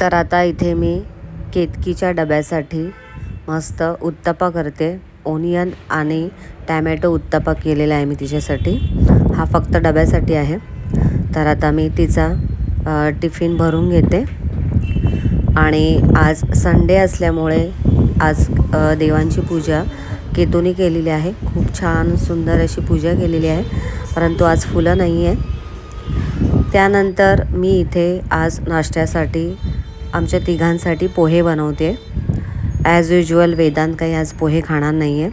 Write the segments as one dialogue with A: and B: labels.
A: तर आता इथे मी केतकीच्या डब्यासाठी मस्त उत्तप्पा करते। ओनियन आणि टॅमॅटो उत्तप्पा केलेला आहे मी तिच्यासाठी। हा फक्त डब्यासाठी आहे। तर आता मी तिचा टिफिन भरून घेते। आणि आज संडे असल्यामुळे आज देवांची पूजा केतूने केलेली आहे। खूप छान सुंदर अशी पूजा केलेली आहे, परंतु आज फुलं नाही आहे। त्यानंतर मी इथे आज नाश्त्यासाठी आमच्या तिघांसाठी पोहे बनवते। ॲज युजुअल वेदांत काही आज पोहे खाणार नाही आहे,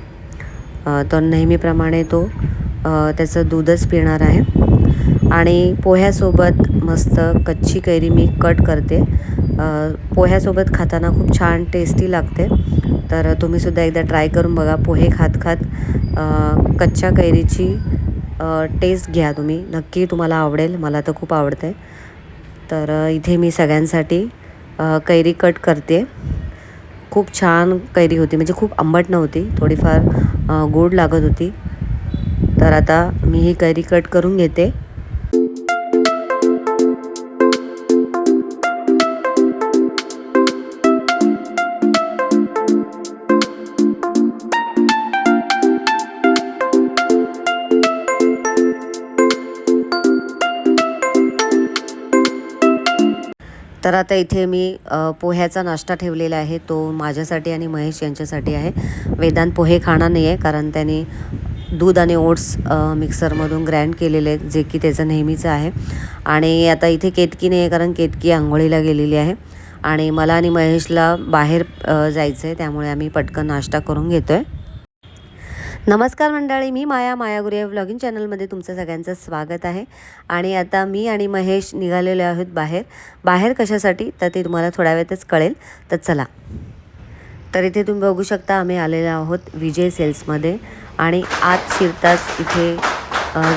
A: तर नेहमीप्रमाणे तो त्याचं दूधच पिणार आहे। आणि पोह्यासोबत मस्त कच्ची कैरी मी कट करते। पोह्यासोबत खाताना खूप छान टेस्टी लागते। तर तुम्हीसुद्धा एकदा ट्राय करून बघा। पोहे खात खात कच्च्या कैरीची टेस्ट घ्या तुम्ही, नक्की तुम्हाला आवडेल। मला तर खूप आवडते। तर इथे मी सगळ्यांसाठी कैरी कट करते। खूप छान कैरी होती, म्हणजे खूप आंबट नव्हती, थोडीफार गोड लागत होती। तर आता मी ही कैरी कट करून घेते। तर आता इथे मी पोह्याचा नाश्ता ठेवलेला आहे, तो माझ्यासाठी आणि महेश यांच्यासाठी आहे। वेदांत पोहे खाणार नाही आहे, कारण त्याने दूध आणि ओट्स मिक्सरमधून ग्राइंड केलेले आहेत, जे की त्याचं नेहमीचं आहे। आणि आता इथे केतकी नाही आहे, कारण केतकी आंघोळीला गेलेली आहे आणि मला आणि महेशला बाहेर जायचं आहे, त्यामुळे आम्ही पटकन नाश्ता करून घेतो आहे। नमस्कार मंडळी, मी माया गुरे व्लॉगिंग चॅनलमध्ये तुमचं सगळ्यांचं स्वागत आहे। आणि आता मी आणि महेश निघालेले आहोत बाहेर कशासाठी तर ते तुम्हाला थोड्या वेळातच कळेल। तर चला। तर इथे तुम्ही बघू शकता आम्ही आलेलो आहोत विजय सेल्समध्ये। आणि आत शिरताच इथे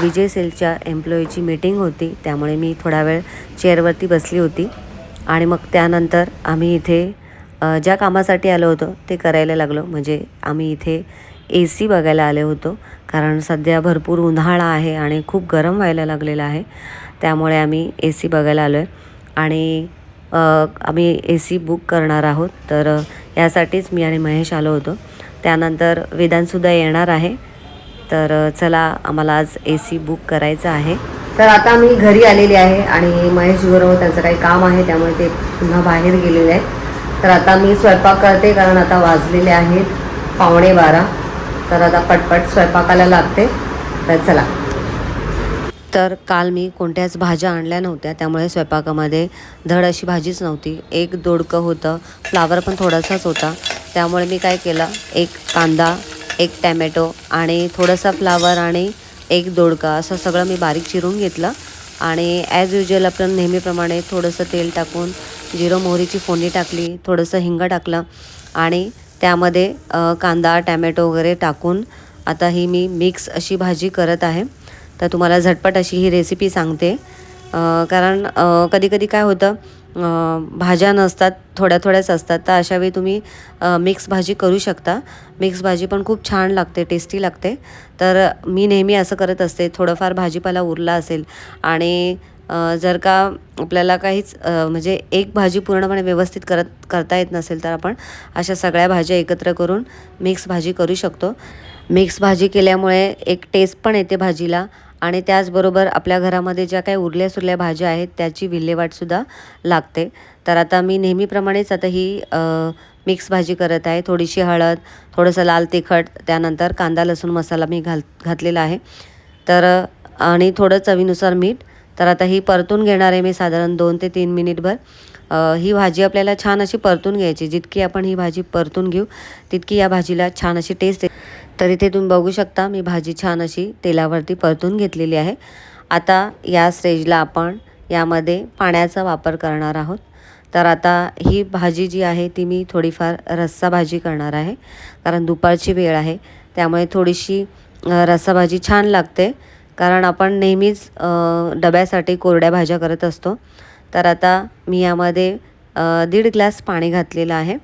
A: विजय सेल्सच्या एम्प्लॉईची मीटिंग होती, त्यामुळे मी थोडा वेळ चेअरवरती बसली होती। आणि मग त्यानंतर आम्ही इथे ज्या कामासाठी आलो होतो ते करायला लागलो। म्हणजे आम्ही इथे AC बघायला आले होतो, कारण सध्या भरपूर उन्हाळा आहे आणि खूप गरम व्हायला लागलेलं आहे, त्यामुळे आम्ही AC बघायला आलो आहे। आणि आम्ही AC बुक करणार आहोत, तर यासाठीच मी आणि महेश आलो होतो। त्यानंतर वेदांतसुद्धा येणार आहे, तर चला आम्हाला आज AC बुक करायचं आहे। तर आता मी घरी आलेली आहे आणि महेश बरोबर त्यांचं काही काम आहे, त्यामुळे ते पुन्हा बाहेर गेलेले आहेत। तर आता मी स्वयंपाक करते, कारण आता वाजलेले आहेत 11:15। तर आता पटपट स्वयंपाकाला लागते। तर चला। तर काल मी कोणत्याच भाज्या आणल्या नव्हत्या, त्यामुळे स्वयंपाकामध्ये धड अशी भाजीच नव्हती। एक दोडकं होतं, फ्लावर पण थोडासाच होता, त्यामुळे मी काय केलं, एक कांदा, एक टॅमॅटो आणि थोडासा फ्लावर आणि एक दोडका असं सगळं मी बारीक चिरून घेतलं। आणि ॲज युजुअल आपण नेहमीप्रमाणे थोडंसं तेल टाकून जिरं मोहरीची फोडणी टाकली, थोडंसं हिंग टाकलं आणि त्यामध्ये कांदा टॅमॅटो वगैरे टाकून आता ही मी मिक्स अशी भाजी करत आहे। तर तुम्हाला झटपट अशी ही रेसिपी सांगते, कारण कधीकधी काय होतं, भाज्या नसतात, थोड्याच असतात, तर अशावेळी तुम्ही मिक्स भाजी करू शकता। मिक्स भाजी पण खूप छान लागते, टेस्टी लागते। तर मी नेहमी असं करत असते, थोडंफार भाजीपाला उरला असेल आणि जर का आपल्याला काहीच म्हणजे एक भाजी पूर्णपणे व्यवस्थित करता येत नसेल, तर आपण अशा सगळ्या भाज्या एकत्र करून मिक्स भाजी करू शकतो। मिक्स भाजी केल्यामुळे एक टेस्ट पण येते भाजीला, आणि त्याचबरोबर आपल्या घरामध्ये ज्या काही उरल्या सुरल्या भाज्या आहेत त्याची विल्हेवाटसुद्धा लागते। तर आता मी नेहमीप्रमाणेच आता ही मिक्स भाजी करत आहे। थोडीशी हळद, थोडंसं लाल तिखट, त्यानंतर कांदा लसूण मसाला मी घातलेला आहे, तर आणि थोडं चवीनुसार मीठ। तर आता ही परतून घेणार आहे मी साधारण 2 ते 3 मिनिटभर। ही भाजी आपल्याला छान अशी परतून घ्यायची, जितकी आपण ही भाजी परतून घेऊ तितकी या भाजीला छान अशी टेस्ट येते। तर इथे तुम्ही बघू शकता मी भाजी छान अशी तेलावरती परतून घेतलेली आहे। आता या स्टेजला आपण यामध्ये पाण्याचा वापर करणार आहोत। तर आता ही भाजी जी आहे ती मी थोडीफार रस्सा भाजी करणार आहे, कारण दुपारची वेळ आहे, त्यामुळे थोडीशी रस्सा भाजी छान लागते, कारण आपण नेहमीच डब्यासाठी कोरड्या भाज्या करत असतो। तर आता मी यामध्ये 1.5 ग्लास पाणी घातलेलं आहे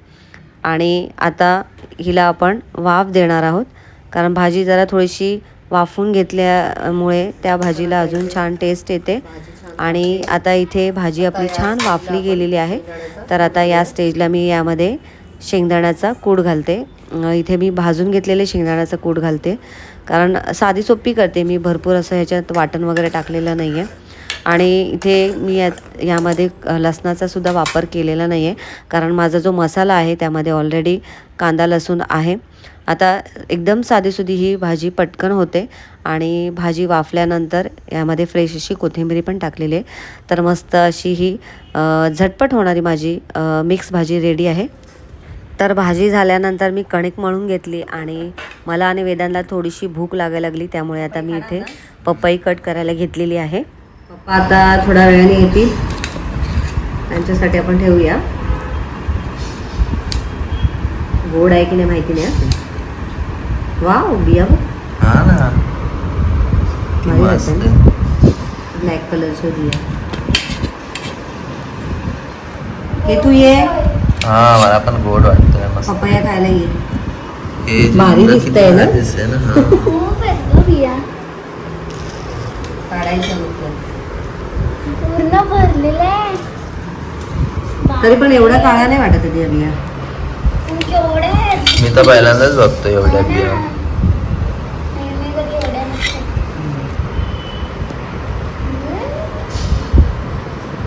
A: आणि आता हिला आपण वाफ देणार आहोत, कारण भाजी जरा थोडीशी वाफून घेतल्यामुळे त्या भाजीला अजून छान टेस्ट येते आणि आता इथे भाजी आपली छान वाफली गेलेली आहे. तर आता या स्टेजला मी यामध्ये शेंगदाण्याचा कूट घालते. इथे मी भाजून घेतलेले शेंगदाण्याचा कूट घालते, कारण साधी सोपी करते मी, भरपूर असं ह्याच्यात वाटण वगैरे टाकलेलं नाही आहे. आणि इथे मी यामध्ये लसणाचा सुद्धा वापर केलेला नाही आहे, कारण माझा जो मसाला आहे त्यामध्ये ऑलरेडी कांदा लसूण आहे. आता एकदम साधीसुधी ही भाजी पटकन होते आणि भाजी वाफल्यानंतर यामध्ये फ्रेश अशी कोथिंबीर पण टाकलेली आहे. तर मस्त अशी ही झटपट होणारी माझी मिक्स भाजी रेडी आहे. तर भाजी झाल्यानंतर मी कणिक मळून घेतली आणि मला आणि वेदांतला थोडीशी भूक लागायला लागली, त्यामुळे आता मी इथे पपई कट करायला घेतलेली आहे. पप्पा आता थोड्या वेळाने येतील, त्यांच्यासाठी आपण ठेवूया. गोड आहे की नाही माहिती नाही. वाव, बिया बघ, ब्लॅक कलरचे बिया. हे तू ये.
B: मला पण गोड वाटतंय.
A: पपया खायला ये.
B: भारी दिसतंय ना.
A: काढायचं
C: पूर्ण भरलेलं आहे.
A: तरी पण एवढा काळा नाही वाटत त्या बिया.
C: केवढे आहेत?
B: मी तर पहिल्यांदाच बघतो एवढ्या बिया.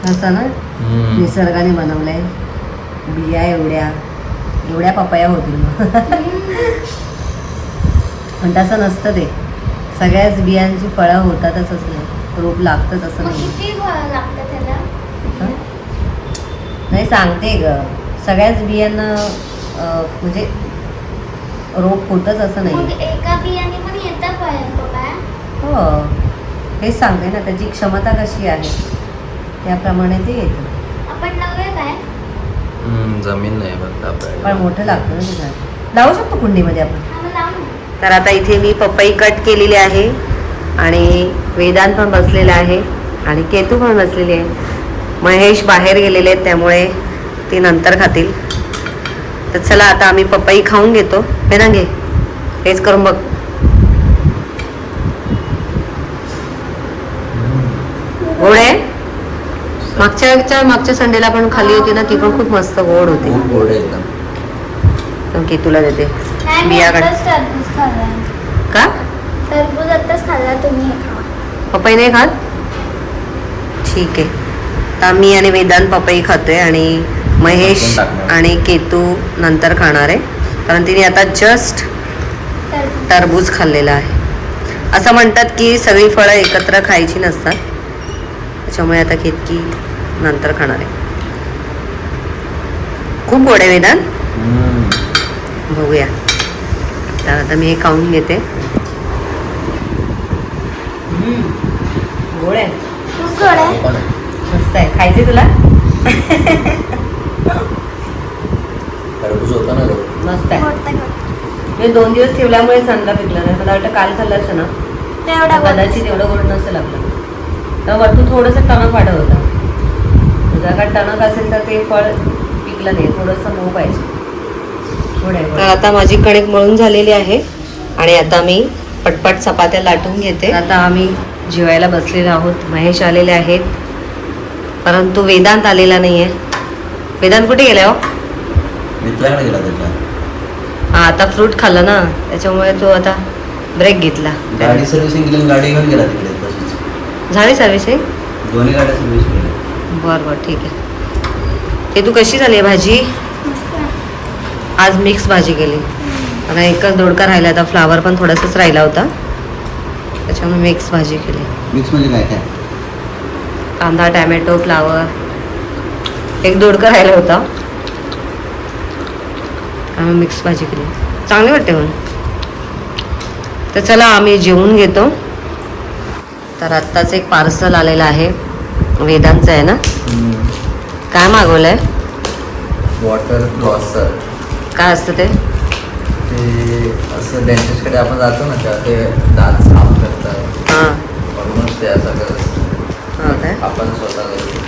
A: असं ना निसर्गाने बनवलंय. बिया एवढ्या पपया होतील. पण तसं नसतं ते. सगळ्याच बियांची फळं होतातच असं, रोप लागतच असं नाही.
C: किती फळं लागतात त्याला?
A: नाही सांगते ग, सगळ्याच बियांना म्हणजे रोप होतच असं नाही.
C: एका बियाने पण येतात पपया.
A: हो, तेच सांगते ना, त्याची क्षमता कशी आहे त्याप्रमाणे ते येतं.
C: आपण लावूया काय?
B: जमीन नाही फक्त
A: पण मोठं लागतं ना ते झाड. लावू शकतो कुंडीमध्ये आपण.
C: लावू.
A: तर आता इथे मी पपई कट केलेली आहे आणि वेदांत पण बसलेला आहे आणि केतू पण बसलेली आहे. महेश बाहेर गेलेले आहेत, त्यामुळे ती नंतर खातील. तर चला आता आम्ही पपई खाऊन घेतो. वेदांत घे, हेच करून बघ. गोड आहे. मागच्या संडेला पण खाल्ली होती ना, ती पण खूप मस्त गोड होती.
B: गोड आहे एकदम.
A: केतूला देते.
C: नाही, मी
A: बिया
C: आत्ताच टरबूज खाल्ला.
A: का
C: टरबूज आत्ताच खाल्ला, तुम्ही हे खा.
A: पपई नाही खात? ठीक आहे. आता मी आणि वेदांत पपई खातोय आणि महेश आणि केतू नंतर खाणार आहे, कारण तिने आता जस्ट टरबूज खाल्लेला आहे. असं म्हणतात की सगळी फळं एकत्र खायची नसतात, त्याच्यामुळे आता केतकी नंतर खाणार आहे. खूप गोड आहे वेदांत. बघूया. तर आता मी हे खाऊन घेते. गोड आहे.
C: खूप गोड आहे.
A: मस्त आहे. खायचे तुला?
B: टरबूज होता ना गोड.
A: मस्त आहे.
C: गोड.
A: मी 2 दिवस ठेवल्यामुळे चांगला पिकला नाही. मला वाटतं काल खाल्लं असतं ना,
C: तेवढा गोड.
A: कदाचित एवढं गोड नसेल आपलं. तर वरतून थोडंसं टणक वाटत होता. जर का टणक असेल तर ते फळ पिकलं नाही, थोडंसं मऊ पाहिजे. तर आता माझी कणिक मळून झालेली आहे आणि आता मी पटपट चपात्या लाटून घेते. आता आम्ही जेवायला बसलेलो आहोत. महेश आलेले आहेत, परंतु वेदांत आलेला नाही आहे. वेदांत कुठे गेला हो?
B: मित्राकडे गेला त्याच्या.
A: हा, आता फ्रूट खाल्लं ना, त्याच्यामुळे तो आता ब्रेक घेतला.
B: गाडी सर्व्हिसिंग केली, गाडी घेऊन गेला तिकडे तशीच.
A: झाली सर्व्हिसिंग?
B: दोन्ही गाड्या सर्व्हिस केल्या.
A: बरं ठीक आहे. ते तू कशी झाली आहे भाजी? आज मिक्स भाजी केली. आता एकच दोडका राहिला, आता फ्लावर पण थोडासाच राहिला होता, त्याच्यामुळे मिक्स भाजी केली.
B: मिक्स म्हणजे काय काय?
A: कांदा, टॅमॅटो, फ्लावर, एक दोडका राहिला होता, आम्ही मिक्स भाजी केली. चांगली वाटते म्हणून. तर चला आम्ही जेवून घेतो. तर आत्ताच एक पार्सल आलेलं आहे, वेदांचं आहे ना. काय मागवलं आहे?
B: Water flosser.
A: काय असतं ते?
B: ते असं डेंटिस्टकडे आपण जातो ना, तेव्हा ते दात साफ करतात.
A: हां
B: म्हणूनच ते असं करत.
A: हां काय
B: आपण स्वतः करतो.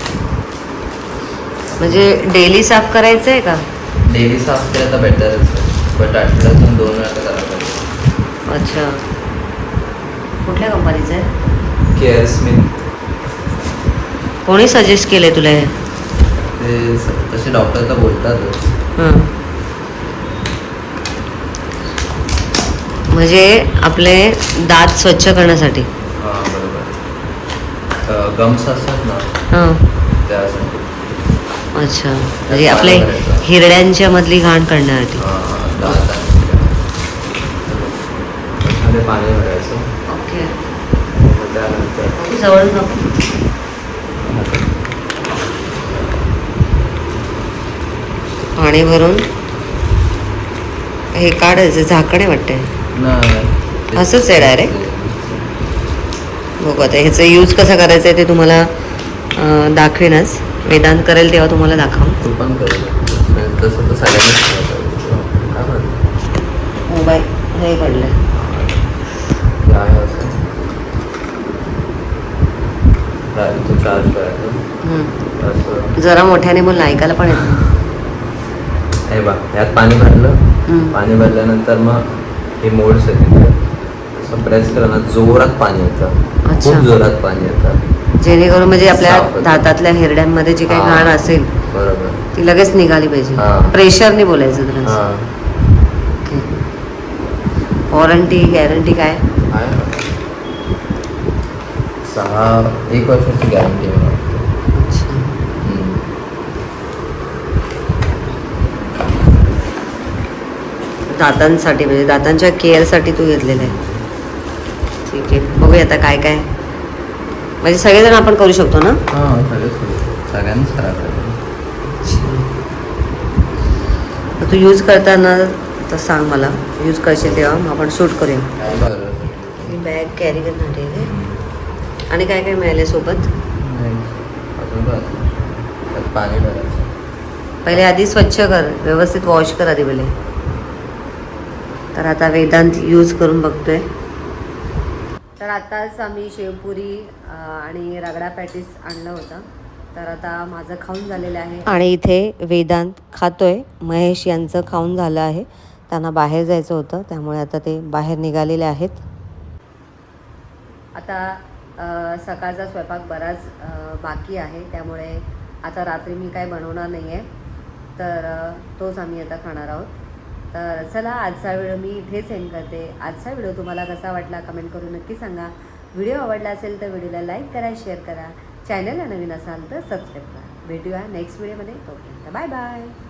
A: म्हणजे डेली साफ करायचं आहे का?
B: डेली साफ केलं तर बेटरच आहे, बट आठवड्यातून 2 वेळा करायला पाहिजे.
A: अच्छा, कुठल्या कंपनीचं आहे?
B: Care Smith.
A: कोणी सजेस्ट केले तुला हे?
B: ते तसे डॉक्टर तर बोलतातच.
A: हां. म्हणजे आपले दात स्वच्छ करण्यासाठी.
B: हां बरोबर. गम्स असतात ना
A: हां.
B: त्यासाठी.
A: अच्छा, म्हणजे आपले हिरड्यांच्या मधली घाण काढण्यासाठी.
B: दात मध्ये पाणी भरायचं.
A: ओके.
B: मग त्यानंतर
A: जवळ नको. पाणी भरून हे काढायचं, झाकण आहे वाटते.
B: नाही
A: असंच आहे direct? बघू आता ह्याचं यूज कसा करायचं आहे ते तुम्हाला दाखवेनच. वेदांत करेल तेव्हा तुम्हाला दाखव.
B: तू पण करू तसं तर सगळ्यांनीच काय म्हणतो
A: मोबाईल हे पडलं.
B: आहे असं इथं चार्ज करायचं असं.
A: जरा मोठ्याने बोल, ऐकायला पण येतं.
B: हे बा ह्यात पाणी भरलं.
A: हम्म.
B: पाणी भरल्यानंतर मग हे मोड्स येते. असं प्रेस केलं ना जोरात पाणी येतं.
A: अच्छा.
B: खूप जोरात पाणी येतं.
A: जेणेकरून म्हणजे आपल्या
B: साफ होतं.
A: दातातल्या हिरड्यांमध्ये जी काही
B: हां.
A: घाण असेल
B: बरोबर.
A: ती लगेच निघाली पाहिजे.
B: हां.
A: प्रेशरने बोलायचं तुला.
B: हां
A: वॉरंटी गॅरंटी काय?
B: आहे ना. 1 वर्षाची गॅरंटी आहे.
A: अच्छा. दातांसाठी म्हणजे दातांच्या केअरसाठी तू घेतलेलं आहे. ठीक आहे, बघूया आता काय काय. म्हणजे सगळेजण आपण करू शकतो ना?
B: हां सगळ्यांनीच करायला पाहिजे.
A: तर तू यूज करताना तर सांग मला, यूज करशील तेव्हा मग आपण शूट करूया.
B: काय बरं
A: ही बॅग कॅरी करण्यासाठी आहे. आणि काय काय मिळाले सोबत?
B: नाही अजून काय त्यात पाणी भरायचं.
A: पहिले आधी स्वच्छ कर, व्यवस्थित वॉश कर आधी पहिले. तर आता वेदांत यूज करून बघतोय. तर आताच आम्ही शेवपुरी आणि रगडा पॅटीस आणलं होतं. तर आता माझं खाऊन झालेलं आहे आणि इथे वेदांत खातोय. महेश यांचं खाऊन झालं आहे. त्यांना बाहेर जायचं होतं त्यामुळे आता ते बाहेर निघालेले आहेत. आता सकाळचा स्वयंपाक बराच बाकी आहे, त्यामुळे आता रात्री मी काय बनवणार नाही आहे. तर तोच आम्ही आता खाणार आहोत. तर चला आजचा व्हिडिओ मी इथेच एंड करते. आजचा व्हिडिओ तुम्हाला कसा वाटला कमेंट करून नक्की सांगा. व्हिडिओ आवडला असेल तर व्हिडिओला लाईक करा, शेअर करा. चॅनलला नवीन असाल तर सबस्क्राईब करा. भेटूया नेक्स्ट व्हिडिओमध्ये. तोपर्यंत बाय बाय.